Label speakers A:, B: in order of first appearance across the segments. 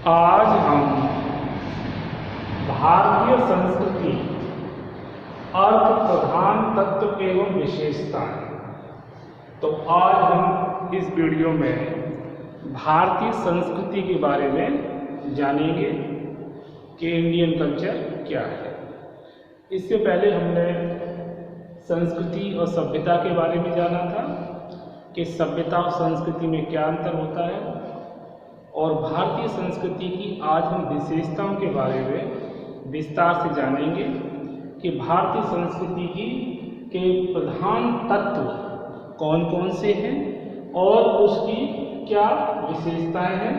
A: आज हम भारतीय संस्कृति, अर्थ प्रधान तत्व एवं विशेषताएं। तो आज हम इस वीडियो में भारतीय संस्कृति के बारे में जानेंगे कि इंडियन कल्चर क्या है। इससे पहले हमने संस्कृति और सभ्यता के बारे में जाना था कि सभ्यता और संस्कृति में क्या अंतर होता है, और भारतीय संस्कृति की आज हम विशेषताओं के बारे में विस्तार से जानेंगे कि भारतीय संस्कृति के प्रधान तत्व कौन कौन से हैं और उसकी क्या विशेषताएं हैं।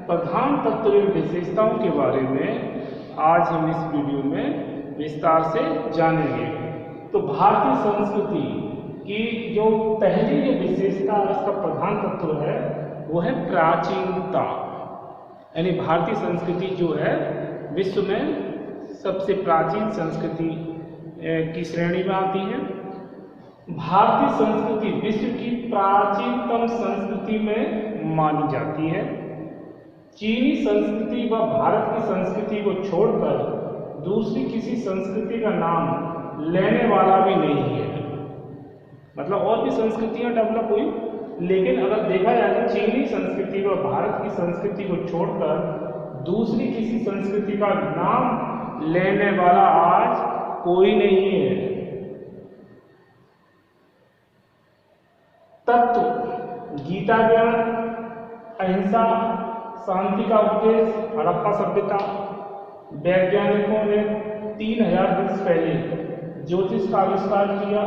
A: प्रधान तत्व एवं विशेषताओं के बारे में आज हम इस वीडियो में विस्तार से जानेंगे। तो भारतीय संस्कृति की जो पहली जो विशेषता, इसका प्रधान तत्व है, वो है प्राचीनता। यानी भारतीय संस्कृति जो है विश्व में सबसे प्राचीन संस्कृति की श्रेणी में आती है। भारतीय संस्कृति विश्व की प्राचीनतम संस्कृति में मानी जाती है। चीनी संस्कृति व भारत की संस्कृति को छोड़कर दूसरी किसी संस्कृति का नाम लेने वाला भी नहीं है। मतलब और भी संस्कृतियां डेवलप हुई, लेकिन अगर देखा जाए तो चीनी संस्कृति व भारत की संस्कृति को छोड़कर दूसरी किसी संस्कृति का नाम लेने वाला आज कोई नहीं है। तत्व गीता ज्ञान, अहिंसा, शांति का उपदेश, हड़प्पा सभ्यता। वैज्ञानिकों ने 3000 वर्ष पहले ज्योतिष का आविष्कार किया।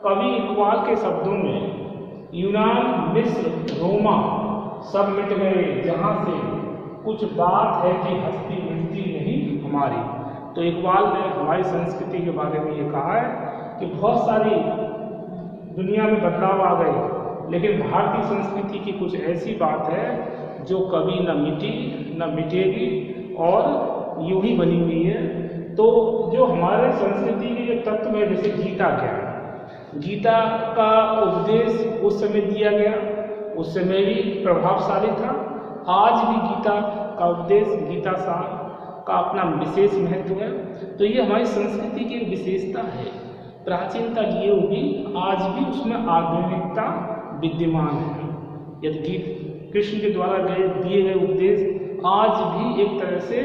A: कवि इकबाल के शब्दों में यूनान, मिस्र, रोमा सब मिट गए, जहाँ से कुछ बात है कि हस्ती मिटती नहीं हमारी। तो इकबाल ने हमारी संस्कृति के बारे में ये कहा है कि बहुत सारी दुनिया में बदलाव आ गए, लेकिन भारतीय संस्कृति की कुछ ऐसी बात है जो कभी न मिटी न मिटेगी और यूं ही बनी हुई है। तो जो हमारे संस्कृति के जो तत्व है, जैसे गीता ज्ञान, गीता का उपदेश उस समय दिया गया, उस समय भी प्रभावशाली था। आज भी गीता का उपदेश, गीता सार का अपना विशेष महत्व है। तो ये हमारी संस्कृति की विशेषता है। प्राचीनता ये होगी, आज भी उसमें आधुनिकता विद्यमान है। यदि कृष्ण के द्वारा दिए गए उपदेश आज भी एक तरह से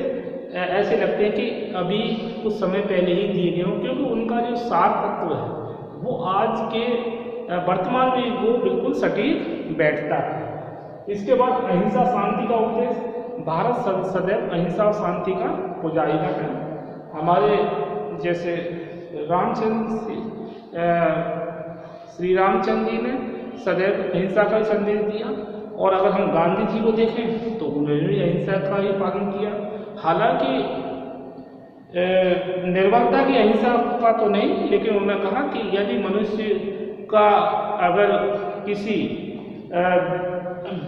A: ऐसे लगते हैं कि अभी कुछ समय पहले ही दिए गए हों, क्योंकि उनका जो सार तत्व है वो आज के वर्तमान में वो बिल्कुल सटीक बैठता है। इसके बाद अहिंसा, शांति का उपदेश। भारत सदैव अहिंसा और शांति का पुजारीगण है। हमारे जैसे श्री रामचंद्र जी ने सदैव अहिंसा का संदेश दिया, और अगर हम गांधी जी को देखें तो उन्होंने भी अहिंसा का ही पालन किया। हालांकि निर्बलता की अहिंसा का तो नहीं, लेकिन उन्होंने कहा कि यदि मनुष्य का अगर किसी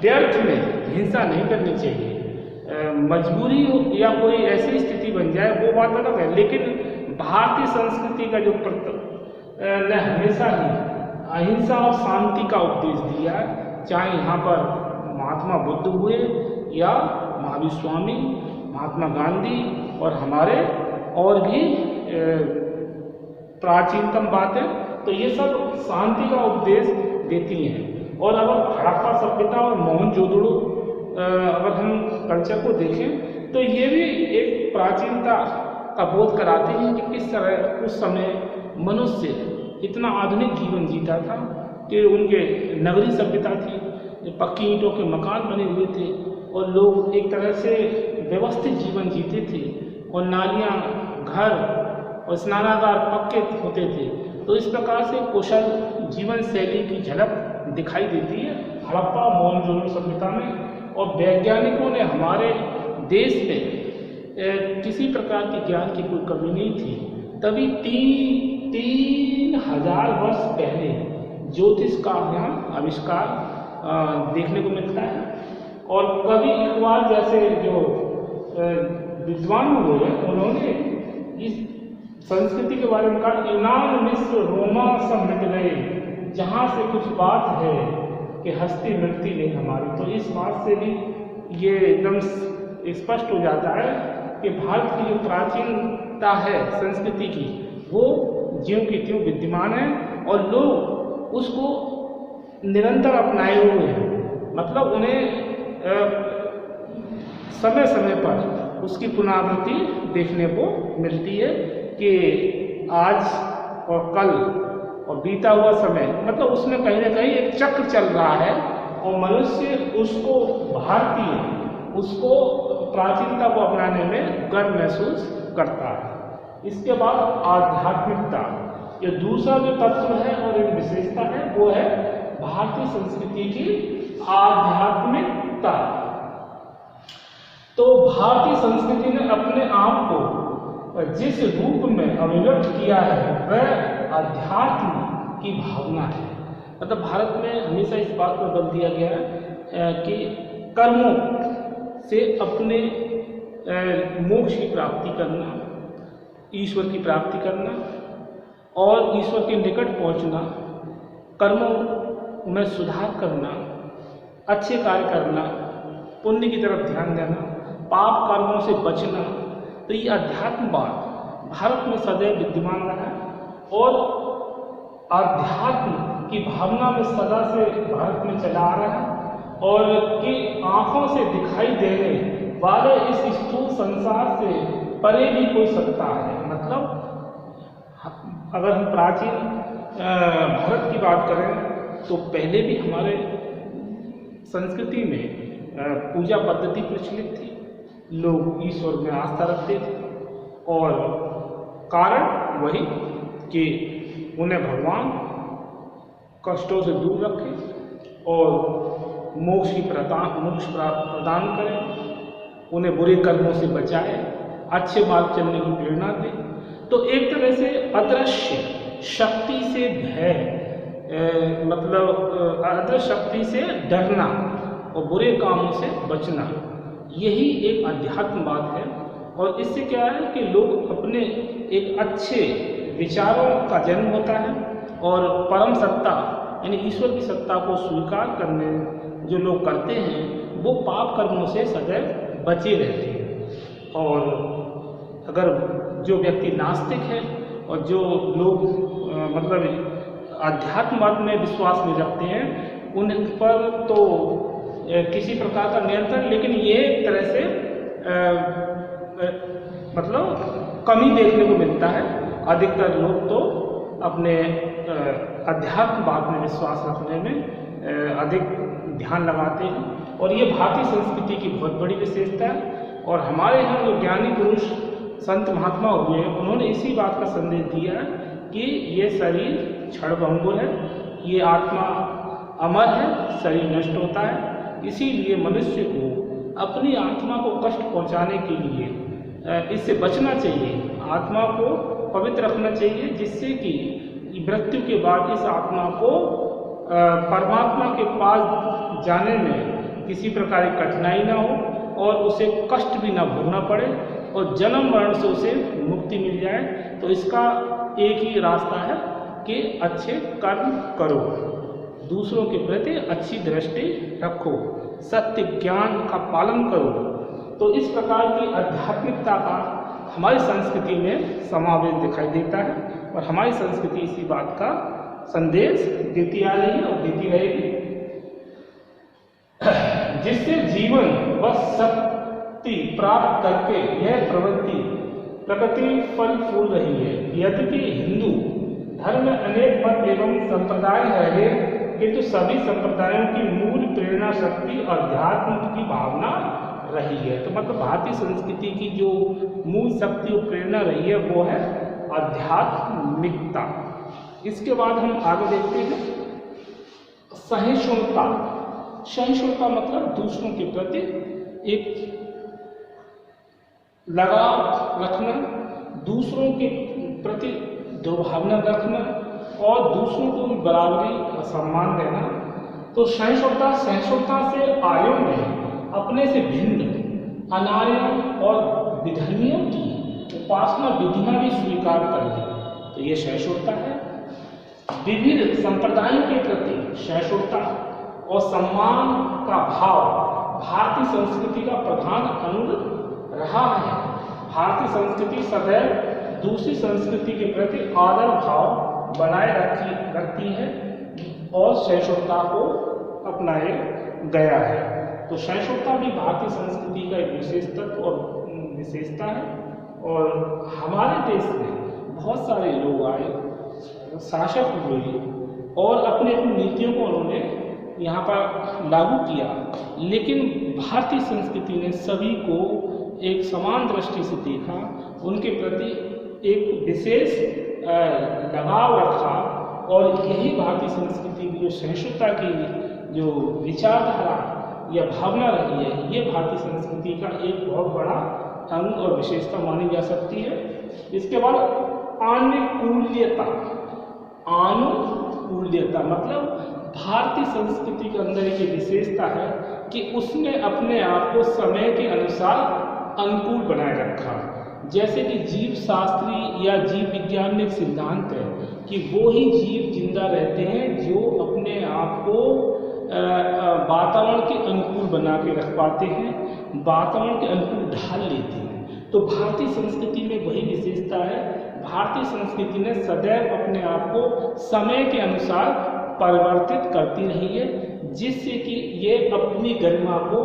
A: व्यर्थ में हिंसा नहीं करनी चाहिए, मजबूरी हो या कोई ऐसी स्थिति बन जाए, वो बात अलग है। लेकिन भारतीय संस्कृति का जो ने हमेशा ही अहिंसा और शांति का उपदेश दिया, चाहे यहाँ पर महात्मा बुद्ध हुए या महावीर स्वामी, महात्मा गांधी और हमारे और भी प्राचीनतम बातें, तो ये सब शांति का उपदेश देती हैं। और अगर हड़प्पा सभ्यता और मोहनजोदड़ो अगर हम कल्चर को देखें तो ये भी एक प्राचीनता का बोध कराते हैं कि किस तरह उस समय मनुष्य इतना आधुनिक जीवन जीता था कि उनके नगरी सभ्यता थी, जो पक्की ईंटों के मकान बने हुए थे और लोग एक तरह से व्यवस्थित जीवन जीते थे, और नालियाँ, घर और स्नानागार पक्के होते थे। तो इस प्रकार से कुशल जीवन शैली की झलक दिखाई देती है हड़प्पा मोहनजोदड़ो सभ्यता में। और वैज्ञानिकों ने हमारे देश में किसी प्रकार के ज्ञान की कोई कमी नहीं थी, तभी 3000 वर्ष पहले ज्योतिष का यहाँ आविष्कार देखने को मिलता है। और कवि इकबाल जैसे जो विद्वान हुए, उन्होंने इस संस्कृति के बारे में कहा, यूनान, मिस्र, रोमा सब मिट गए, जहाँ से कुछ बात है कि हस्ती मिटती नहीं हमारी। तो इस बात से भी ये एकदम स्पष्ट हो जाता है कि भारत की जो प्राचीनता है संस्कृति की, वो ज्यों की त्यों विद्यमान है और लोग उसको निरंतर अपनाए हुए हैं। मतलब उन्हें समय समय पर उसकी पुनरावृत्ति देखने को मिलती है कि आज और कल और बीता हुआ समय, मतलब उसमें कहीं ना कहीं एक चक्र चल रहा है और मनुष्य उसको भारतीय, उसको प्राचीनता को अपनाने में गर्व महसूस करता है। इसके बाद आध्यात्मिकता, ये दूसरा जो तत्व है और एक विशेषता है वो है भारतीय संस्कृति की आध्यात्मिकता। तो भारतीय संस्कृति ने अपने आप को जिस रूप में अभिव्यक्त किया है वह अध्यात्म की भावना है। मतलब भारत में हमेशा इस बात पर बल दिया गया है कि कर्मों से अपने मोक्ष की प्राप्ति करना, ईश्वर की प्राप्ति करना और ईश्वर के निकट पहुंचना, कर्मों में सुधार करना, अच्छे कार्य करना, पुण्य की तरफ ध्यान देना, पाप कर्मों से बचना। तो ये अध्यात्मवाद भारत में सदैव विद्यमान रहा है और अध्यात्म की भावना में सदा से भारत में चला आ रहा है और कि आंखों से दिखाई देने वाले इस स्थूल संसार से परे भी कोई सत्ता है। मतलब अगर हम प्राचीन भारत की बात करें तो पहले भी हमारे संस्कृति में पूजा पद्धति प्रचलित थी, लोग ईश्वर में आस्था रखते थे और कारण वही कि उन्हें भगवान कष्टों से दूर रखें और मोक्ष प्रदान करें, उन्हें बुरे कर्मों से बचाए, अच्छे मार्ग चलने की प्रेरणा दें। तो एक तरह से अदृश्य शक्ति से भय, मतलब अदृश्य शक्ति से डरना और बुरे कामों से बचना, यही एक अध्यात्मवाद है। और इससे क्या है कि लोग अपने एक अच्छे विचारों का जन्म होता है और परम सत्ता यानी ईश्वर की सत्ता को स्वीकार करने जो लोग करते हैं वो पाप कर्मों से सदैव बचे रहते हैं। और अगर जो व्यक्ति नास्तिक है और जो लोग मतलब अध्यात्मवाद में विश्वास नहीं रखते हैं, उन पर तो किसी प्रकार का नियंत्रण, लेकिन ये एक तरह से मतलब कमी देखने को मिलता है। अधिकतर लोग तो अपने अध्यात्मवाद में विश्वास रखने में अधिक ध्यान लगाते हैं और ये भारतीय संस्कृति की बहुत बड़ी विशेषता है। और हमारे यहाँ जो ज्ञानी पुरुष संत महात्मा हुए हैं, उन्होंने इसी बात का संदेश दिया है कि ये शरीर क्षणभंगुर है, ये आत्मा अमर है, शरीर नष्ट होता है। इसीलिए मनुष्य को अपनी आत्मा को कष्ट पहुंचाने के लिए इससे बचना चाहिए, आत्मा को पवित्र रखना चाहिए, जिससे कि मृत्यु के बाद इस आत्मा को परमात्मा के पास जाने में किसी प्रकार की कठिनाई ना हो और उसे कष्ट भी ना भोगना पड़े और जन्म मरण से उसे मुक्ति मिल जाए। तो इसका एक ही रास्ता है कि अच्छे कर्म करो, दूसरों के प्रति अच्छी दृष्टि रखो, सत्य ज्ञान का पालन करो। तो इस प्रकार की आध्यात्मिकता का हमारी संस्कृति में समावेश दिखाई देता है और हमारी संस्कृति इसी बात का संदेश देती आ रही है और देती रहेगी, जिससे जीवन व शक्ति प्राप्त करके यह प्रकृति फल फूल रही है। यद्यपि हिंदू धर्म में अनेक मत एवं संप्रदाय रहे, किंतु सभी संप्रदायों की मूल प्रेरणा शक्ति अध्यात्म की भावना रही है। तो मतलब भारतीय संस्कृति की जो मूल शक्ति और प्रेरणा रही है वो है आध्यात्मिकता। इसके बाद हम आगे देखते हैं सहिष्णुता। सहिष्णुता मतलब दूसरों के प्रति एक लगाव रखना, दूसरों के प्रति दुर्भावना रखना और दूसरों को भी बराबरी और सम्मान देना। तो सहिष्णुता से आर्यों ने अपने से भिन्न अनार्यों और विधर्मियों की उपासना विधियां भी स्वीकार कर ली। तो ये सहिष्णुता है। विविध संप्रदायों के प्रति सहिष्णुता और सम्मान का भाव भारतीय संस्कृति का प्रधान अंग रहा है। भारतीय संस्कृति सदैव दूसरी संस्कृति के प्रति आदर भाव बनाए रखती है और सहिष्णुता को अपनाए गया है। तो सहिष्णुता भी भारतीय संस्कृति का एक विशेष तत्व और विशेषता है। और हमारे देश में बहुत सारे लोग आए, शासक हुए और अपनी अपनी नीतियों को उन्होंने यहाँ पर लागू किया, लेकिन भारतीय संस्कृति ने सभी को एक समान दृष्टि से देखा, उनके प्रति एक विशेष लगाव रखा। और यही भारतीय संस्कृति की जो सहिष्णुता की जो विचारधारा या भावना रही है, ये भारतीय संस्कृति का एक बहुत बड़ा अंग और विशेषता मानी जा सकती है। इसके बाद आनुकूल्यता। आनुकूल्यता मतलब भारतीय संस्कृति के अंदर एक विशेषता है कि उसने अपने आप को समय के अनुसार अनुकूल बनाए रखा। जैसे कि जीव शास्त्री या जीव विज्ञान में एक सिद्धांत है कि वो ही जीव जिंदा रहते हैं जो अपने आप को वातावरण के अनुकूल बना के रख पाते हैं, वातावरण के अनुकूल ढाल लेते हैं। तो भारतीय संस्कृति में वही विशेषता है। भारतीय संस्कृति ने सदैव अपने आप को समय के अनुसार परिवर्तित करती रही है, जिससे कि ये अपनी गरिमा को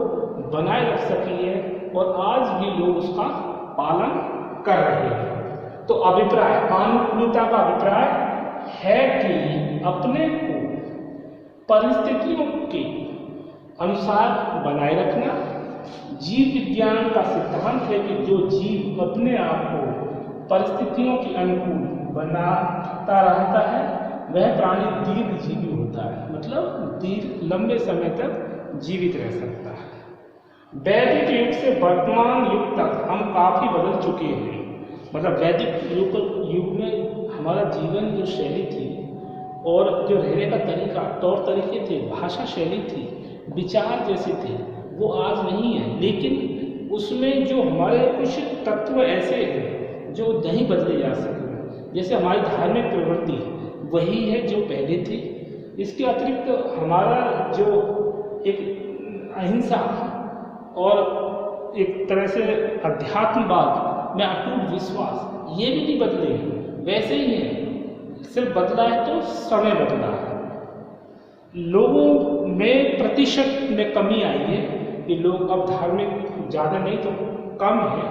A: बनाए रख सकी है और आज भी लोग उसका पालन कर रहे हैं। तो अभिप्राय, अनुकूलता का अभिप्राय है कि अपने को परिस्थितियों के अनुसार बनाए रखना। जीव विज्ञान का सिद्धांत है कि जो जीव अपने आप को परिस्थितियों के अनुकूल बनाता रहता है वह प्राणी दीर्घजीवी होता है, मतलब लंबे समय तक जीवित रह सकता है। वैदिक युग से वर्तमान युग तक हम काफ़ी बदल चुके हैं। मतलब वैदिक युग में हमारा जीवन जो शैली थी और जो रहने का तरीका, तौर तरीके थे, भाषा शैली थी, विचार जैसे थे, वो आज नहीं है। लेकिन उसमें जो हमारे कुछ तत्व ऐसे हैं जो नहीं बदले जा सकते, जैसे हमारी धार्मिक प्रवृत्ति वही है जो पहले थी। इसके अतिरिक्त हमारा जो एक अहिंसा और एक तरह से अध्यात्मवाद में अटूट विश्वास, ये भी नहीं बदले, वैसे ही है। सिर्फ बदला है तो समय बदला है। लोगों में प्रतिशत में कमी आई है कि लोग अब धार्मिक ज़्यादा नहीं तो कम है,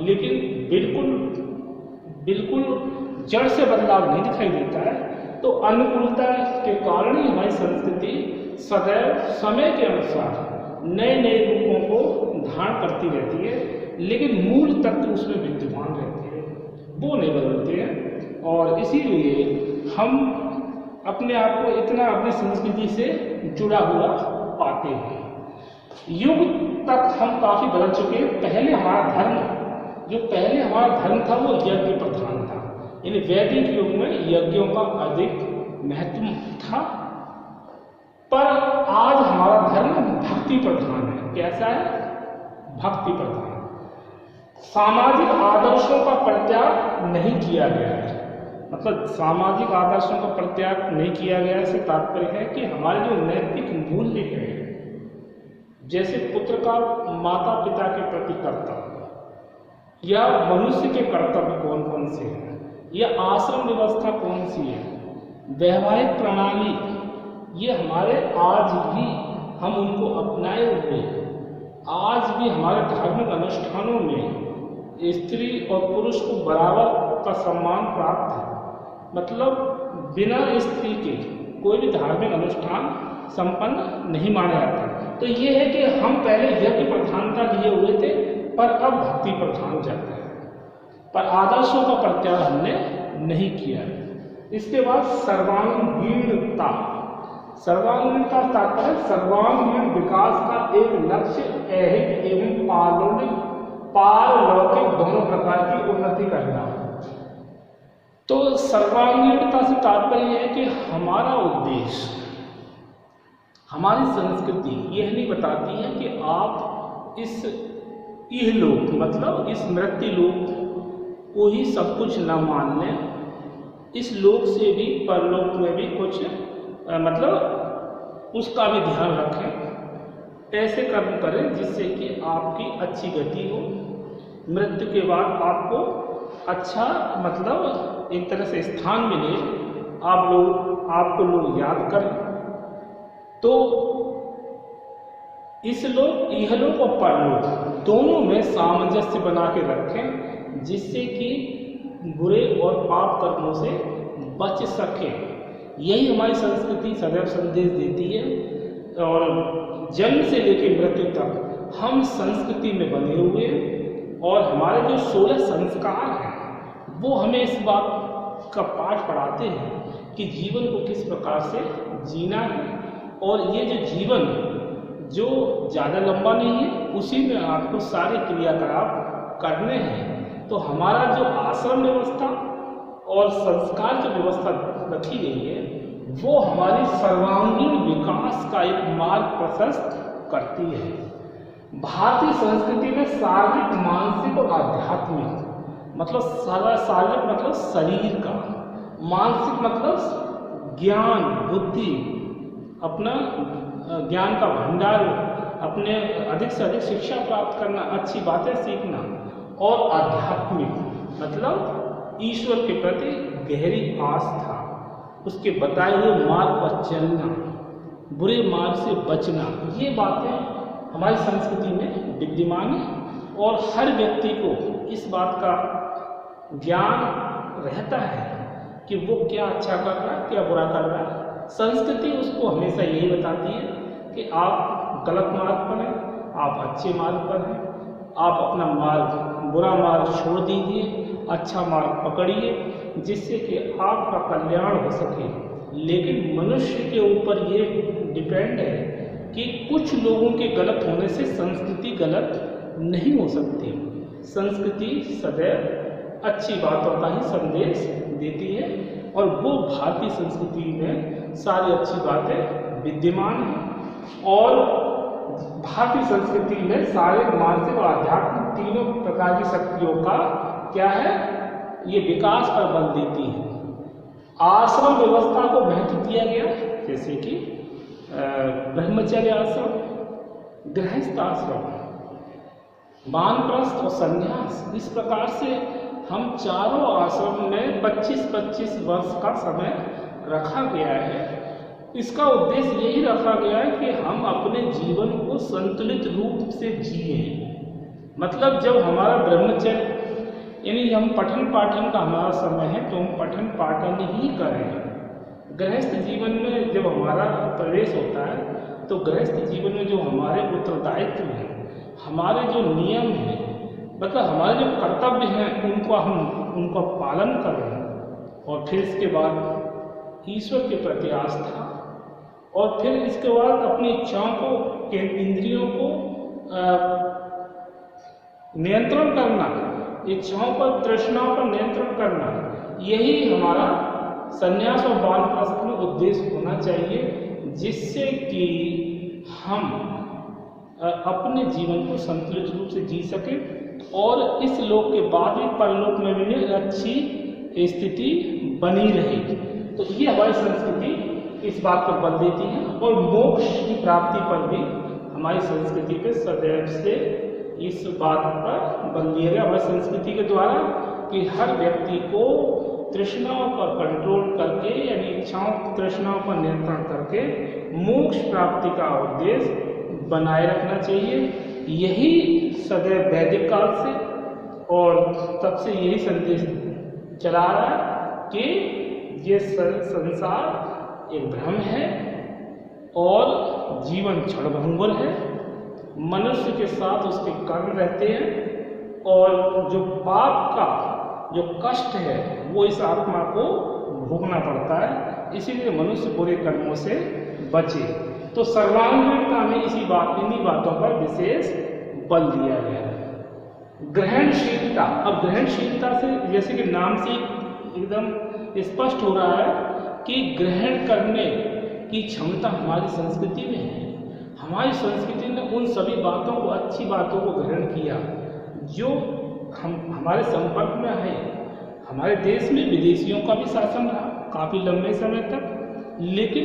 A: लेकिन बिल्कुल जड़ से बदलाव नहीं दिखाई देता है। तो अनुकूलता के कारण ही हमारी संस्कृति सदैव समय के अनुसार नए नए रूपों को धारण करती रहती है, लेकिन मूल तत्व उसमें विद्यमान रहते हैं, वो नहीं बदलते हैं। और इसीलिए हम अपने आप को इतना अपनी संस्कृति से जुड़ा हुआ पाते हैं। युग तक हम काफ़ी बदल चुके हैं। पहले हमारा धर्म था वो यज्ञ प्रधान था, यानी वैदिक युग में यज्ञों का अधिक महत्व था। पर आज हमारा धर्म भक्ति प्रधान है। कैसा है? भक्ति प्रधान। सामाजिक आदर्शों का परित्याग नहीं किया गया है। मतलब सामाजिक आदर्शों का परित्याग नहीं किया गया, इससे तात्पर्य है कि हमारे जो नैतिक मूल्य है, जैसे पुत्र का माता पिता के प्रति कर्तव्य या मनुष्य के कर्तव्य कौन कौन से हैं, या आश्रम व्यवस्था कौन सी है, वैवाहिक प्रणाली, ये हमारे आज भी हम उनको अपनाए हुए। आज भी हमारे धार्मिक अनुष्ठानों में स्त्री और पुरुष को बराबर का सम्मान प्राप्त है। मतलब बिना स्त्री के कोई भी धार्मिक अनुष्ठान संपन्न नहीं माना जाता। तो ये है कि हम पहले यज्ञ प्रधानता लिए हुए थे, पर अब भक्ति प्रधान जाते हैं, पर आदर्शों का परित्याग हमने नहीं किया है। इसके बाद सर्वांगीणता। सर्वांगीणता तात्पर्य सर्वांगीण विकास का एक लक्ष्य ऐहिक एवं पारलौकिक दोनों प्रकार की उन्नति करना। तो सर्वांगीणता से तात्पर्य है कि हमारा उद्देश्य, हमारी संस्कृति यह नहीं बताती है कि आप इस इहलोक मतलब इस मृत्यु लोक को ही सब कुछ न मान लें, इस लोक से भी परलोक में भी कुछ मतलब उसका भी ध्यान रखें। ऐसे कर्म करें जिससे कि आपकी अच्छी गति हो, मृत्यु के बाद आपको अच्छा मतलब एक तरह से स्थान मिले, आपको लोग याद करें। तो इहलोक और परलोक दोनों में सामंजस्य बना के रखें, जिससे कि बुरे और पाप कर्मों से बच सके। यही हमारी संस्कृति सदैव संदेश देती है और जन्म से लेकर मृत्यु तक हम संस्कृति में बने हुए हैं और हमारे जो 16 संस्कार हैं वो हमें इस बात का पाठ पढ़ाते हैं कि जीवन को किस प्रकार से जीना है और ये जो जीवन जो ज़्यादा लंबा नहीं है उसी में आपको सारे क्रियाकलाप करने हैं। तो हमारा जो आश्रम व्यवस्था और संस्कार जो व्यवस्था रखी गई है वो हमारी सर्वांगीण विकास का एक मार्ग प्रशस्त करती है। भारतीय संस्कृति में शारीरिक, मानसिक और आध्यात्मिक मतलब शारीरिक मतलब शरीर का, मानसिक मतलब ज्ञान बुद्धि, अपना ज्ञान का भंडार, अपने अधिक से अधिक शिक्षा प्राप्त करना, अच्छी बातें सीखना, और आध्यात्मिक मतलब ईश्वर के प्रति गहरी आस्था, उसके बताए हुए मार्ग पर चलना, बुरे मार्ग से बचना। ये बातें हमारी संस्कृति में विद्यमान है और हर व्यक्ति को इस बात का ज्ञान रहता है कि वो क्या अच्छा कर रहा है, क्या बुरा कर रहा है। संस्कृति उसको हमेशा यही बताती है कि आप गलत मार्ग पर हैं, आप अच्छे मार्ग पर हैं, आप अपना मार्ग, बुरा मार्ग छोड़ दीजिए, अच्छा मार्ग पकड़िए, जिससे कि आपका कल्याण हो सके। लेकिन मनुष्य के ऊपर ये डिपेंड है कि कुछ लोगों के गलत होने से संस्कृति गलत नहीं हो सकती। संस्कृति सदैव अच्छी बातों का ही संदेश देती है और वो भारतीय संस्कृति में सारी अच्छी बातें विद्यमान हैं और भारतीय संस्कृति में सारे मानसिक और आध्यात्मिक तीनों प्रकार की शक्तियों का क्या है, ये विकास पर बल देती है। आश्रम व्यवस्था को महत्व दिया गया, जैसे कि ब्रह्मचर्य आश्रम, गृहस्थ आश्रम, वानप्रस्थ और संन्यास। इस प्रकार से हम चारों आश्रम में 25-25 वर्ष का समय रखा गया है। इसका उद्देश्य यही रखा गया है कि हम अपने जीवन को संतुलित रूप से जिए। मतलब जब हमारा ब्रह्मचर्य यानी हम पठन पाठन का हमारा समय है तो हम पठन पाठन ही करें। गृहस्थ जीवन में जब हमारा प्रवेश होता है तो गृहस्थ जीवन में जो हमारे उत्तरदायित्व हैं, हमारे जो नियम हैं, मतलब हमारे जो कर्तव्य हैं, उनका पालन करें और फिर इसके बाद ईश्वर के प्रति आस्था और फिर इसके बाद अपनी इच्छाओं को, इंद्रियों को नियंत्रण करना, इच्छाओं पर, तृष्णाओं पर नियंत्रण करना, यही हमारा संन्यास और वानप्रस्थ में उद्देश्य होना चाहिए, जिससे कि हम अपने जीवन को संतुलित रूप से जी सकें और इस लोक के बाद भी परलोक में भी अच्छी स्थिति बनी रहेगी। तो ये हमारी संस्कृति इस बात पर बल देती है और मोक्ष की प्राप्ति पर भी हमारी संस्कृति पे सदैव से इस बात पर बल दिया गया हमारी संस्कृति के द्वारा कि हर व्यक्ति को तृष्णाओं पर कंट्रोल करके, यानी इच्छाओं तृष्णाओं पर नियंत्रण करके मोक्ष प्राप्ति का उद्देश्य बनाए रखना चाहिए। यही सदैव वैदिक काल से और तब से यही संदेश चला रहा है कि ये संसार एक भ्रम है और जीवन क्षणभंगुर है। मनुष्य के साथ उसके कर्म रहते हैं और जो पाप का जो कष्ट है वो इस आत्मा को भोगना पड़ता है। इसीलिए मनुष्य बुरे कर्मों से बचे। तो सर्वांगीणता में इन्हीं बातों पर विशेष बल दिया गया है। ग्रहणशीलता, अब ग्रहणशीलता से जैसे कि नाम से एकदम स्पष्ट हो रहा है कि ग्रहण करने की क्षमता हमारी संस्कृति में है। हमारी संस्कृति ने उन सभी बातों को, अच्छी बातों को ग्रहण किया जो हमारे संपर्क में है। हमारे देश में विदेशियों का भी शासन रहा काफ़ी लंबे समय तक, लेकिन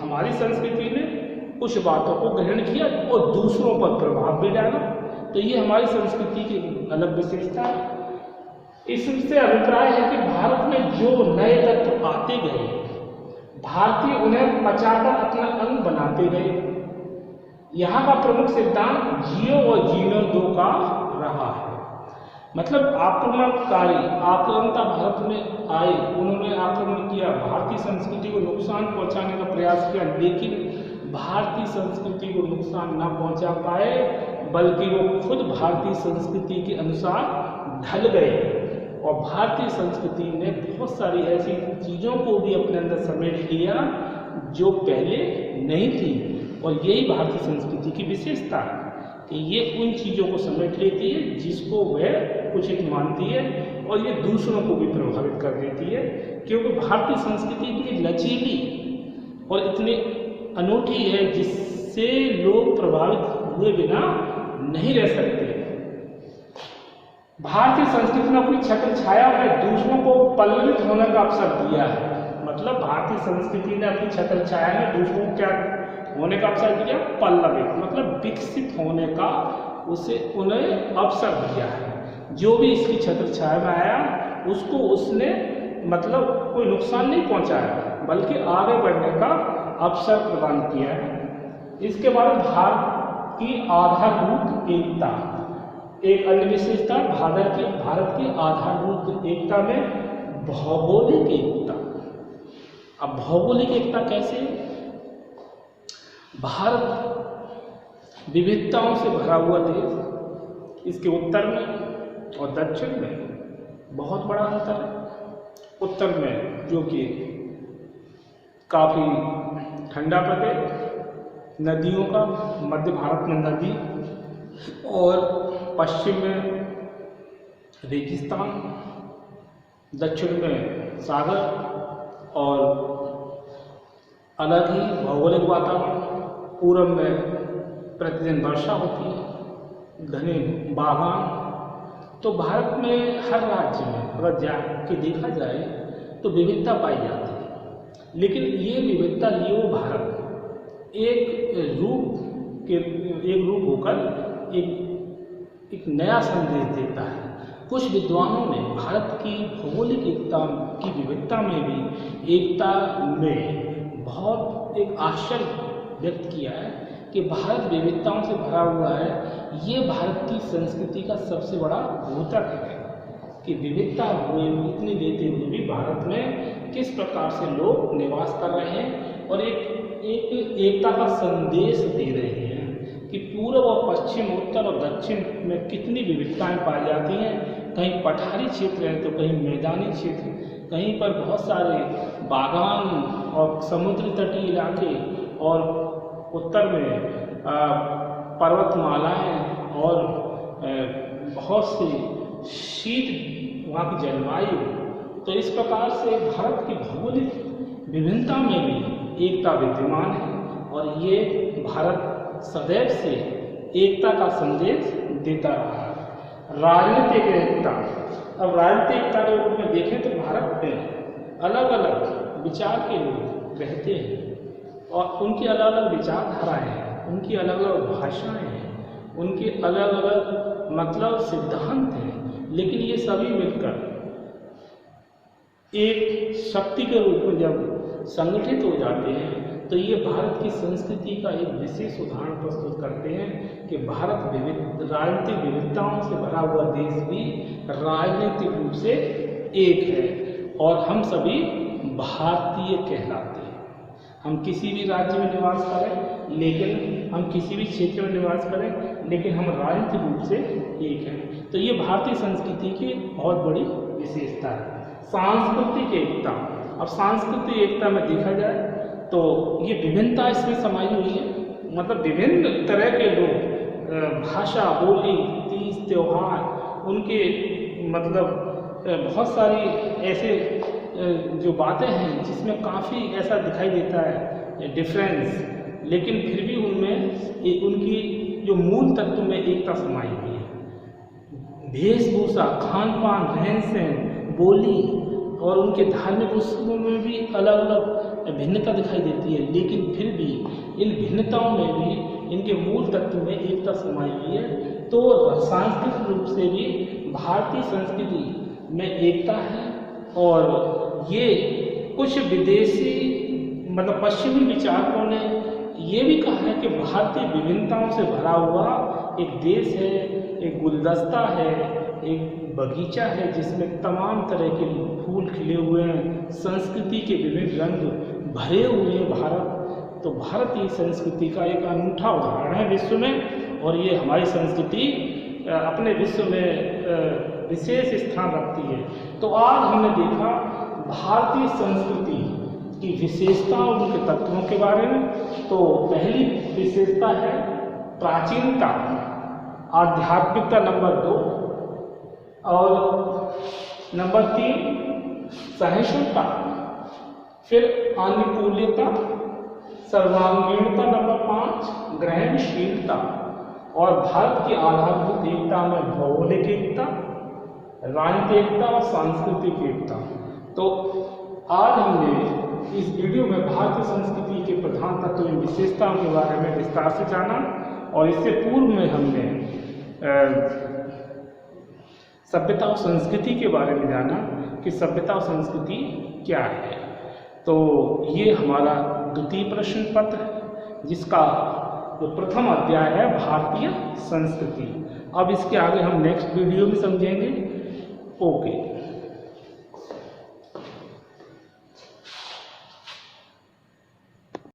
A: हमारी संस्कृति ने कुछ बातों को ग्रहण किया और दूसरों पर प्रभाव भी डाला। तो ये हमारी संस्कृति की अलग विशेषता है। इससे अभिप्राय है कि भारत में जो नए तत्व आते गए, भारतीय उन्हें पचाकर अपना अंग बनाते गए। यहाँ का प्रमुख सिद्धांत जियो और जीनो दो का रहा है। मतलब आक्रमणकारी आक्रांता भारत में आए, उन्होंने आक्रमण किया, भारतीय संस्कृति को नुकसान पहुंचाने का प्रयास किया, लेकिन भारतीय संस्कृति को नुकसान न पहुंचा पाए, बल्कि वो खुद भारतीय संस्कृति के अनुसार ढल गए और भारतीय संस्कृति ने बहुत सारी ऐसी चीज़ों को भी अपने अंदर समेट लिया जो पहले नहीं थी। और यही भारतीय संस्कृति की विशेषता है कि ये उन चीज़ों को समेट लेती है जिसको वह उचित मानती है और ये दूसरों को भी प्रभावित कर देती है, क्योंकि भारतीय संस्कृति इतनी लचीली और इतनी अनूठी है जिससे लोग प्रभावित हुए बिना नहीं रह सकते। भारतीय संस्कृति ने अपनी छत्र छाया में दूसरों को पल्लवित होने का अवसर दिया है। मतलब भारतीय संस्कृति ने अपनी छत्र छाया में दूसरों को क्या होने का अवसर दिया? पल्लवित, मतलब विकसित होने का उसे उन्हें अवसर दिया है। जो भी इसकी छत्र छाया में आया उसको उसने मतलब कोई नुकसान नहीं पहुंचाया, बल्कि आगे बढ़ने का अवसर प्रदान किया है। इसके बाद भारत की आधारभूत एकता, एक अन्य विशेषता भारत की आधारभूत एकता में भौगोलिक एकता। अब भौगोलिक एकता कैसे? भारत विविधताओं से भरा हुआ देश, इसके उत्तर में और दक्षिण में बहुत बड़ा अंतर है। उत्तर में जो कि काफ़ी ठंडा प्रदेश, नदियों का, मध्य भारत में नदी, और पश्चिम में रेगिस्तान, दक्षिण में सागर और अलग ही भौगोलिक वातावरण। पूर्व में प्रतिदिन वर्षा होती है, घने बागान। तो भारत में हर राज्य में अगर जाके देखा जाए तो विविधता पाई जाती है, लेकिन ये विविधता लिए वो भारत एक रूप होकर एक नया संदेश देता है। कुछ विद्वानों ने भारत की भौगोलिक एकता की विविधता में भी एकता में बहुत एक आश्चर्य व्यक्त किया है कि भारत विविधताओं से भरा हुआ है। ये भारत की संस्कृति का सबसे बड़ा द्योतक है कि विविधता हुए इतनी देते हुए भी भारत में किस प्रकार से लोग निवास कर रहे हैं और एक एकता का संदेश दे रहे हैं कि पूर्व और पश्चिम, उत्तर और दक्षिण में कितनी विविधताएं पाई जाती हैं। कहीं पठारी क्षेत्र है तो कहीं मैदानी क्षेत्र, कहीं पर बहुत सारे बागान और समुद्र तटीय इलाके, और उत्तर में पर्वतमालाएं और बहुत सी शीत वहाँ की जलवायु। तो इस प्रकार से भारत की भौगोलिक विभिन्नता में भी एकता विद्यमान है और ये भारत सदैव से एकता का संदेश देता रहा है। राजनीतिक एकता, अब राजनीतिक एकता के रूप में देखें तो भारत में अलग अलग विचार के लोग रहते हैं और उनकी अलग अलग विचारधाराएँ हैं, उनकी अलग अलग भाषाएँ हैं, उनके अलग अलग मतलब सिद्धांत हैं, लेकिन ये सभी मिलकर एक शक्ति के रूप में जब संगठित हो जाते हैं तो ये भारत की संस्कृति का एक विशेष उदाहरण प्रस्तुत करते हैं कि भारत राजनीतिक विविधताओं से भरा हुआ देश भी राजनीतिक रूप से एक है और हम सभी भारतीय कहलाते हैं। हम किसी भी राज्य में निवास करें, लेकिन हम किसी भी क्षेत्र में निवास करें, लेकिन हम राजनीतिक रूप से एक हैं। तो ये भारतीय संस्कृति की बहुत बड़ी विशेषता है। सांस्कृतिक एकता, अब सांस्कृतिक एकता में देखा जाए तो ये विभिन्नता इसमें समाई हुई है। मतलब विभिन्न तरह के लोग, भाषा, बोली, तीज, त्योहार, उनके मतलब बहुत सारी ऐसे जो बातें हैं जिसमें काफ़ी ऐसा दिखाई देता है डिफरेंस, लेकिन फिर भी उनमें उनकी जो मूल तत्व में एकता समाई हुई है। वेशभूषा, खान पान, रहन सहन, बोली और उनके धार्मिक उत्सवों में भी अलग अलग भिन्नता दिखाई देती है, लेकिन फिर भी इन भिन्नताओं में भी इनके मूल तत्व में एकता समाई हुई है। तो सांस्कृतिक रूप से भी भारतीय संस्कृति में एकता है, और ये कुछ विदेशी मतलब पश्चिमी विचारकों ने ये भी कहा है कि भारतीय विभिन्नताओं से भरा हुआ एक देश है, एक गुलदस्ता है, एक बगीचा है जिसमें तमाम तरह के फूल खिले हुए हैं, संस्कृति के विभिन्न रंग भरे हुए हैं भारत। तो भारतीय संस्कृति का एक अनूठा उदाहरण है विश्व में, और ये हमारी संस्कृति अपने विश्व में विशेष स्थान रखती है। तो आज हमने देखा भारतीय संस्कृति की विशेषता और उनके तत्वों के बारे में। तो पहली विशेषता है प्राचीनता, आध्यात्मिकता नंबर 2, और नंबर 3 सहिष्णुता, फिर अनुकूल्यता, सर्वांगीणता नंबर 5 ग्रहणशीलता, और भारत की आधारभूत एकता में भौगोलिक एकता, राजनीतिक एकता और सांस्कृतिक एकता। तो आज हमने इस वीडियो में भारतीय संस्कृति के प्रधान तत्व एवं विशेषताओं के बारे में विस्तार से जाना, और इससे पूर्व में हमने सभ्यता और संस्कृति के बारे में जाना कि सभ्यता और संस्कृति क्या है। तो ये हमारा द्वितीय प्रश्न पत्र है, जिसका जो प्रथम अध्याय है भारतीय संस्कृति। अब इसके आगे हम नेक्स्ट वीडियो में समझेंगे। ओके।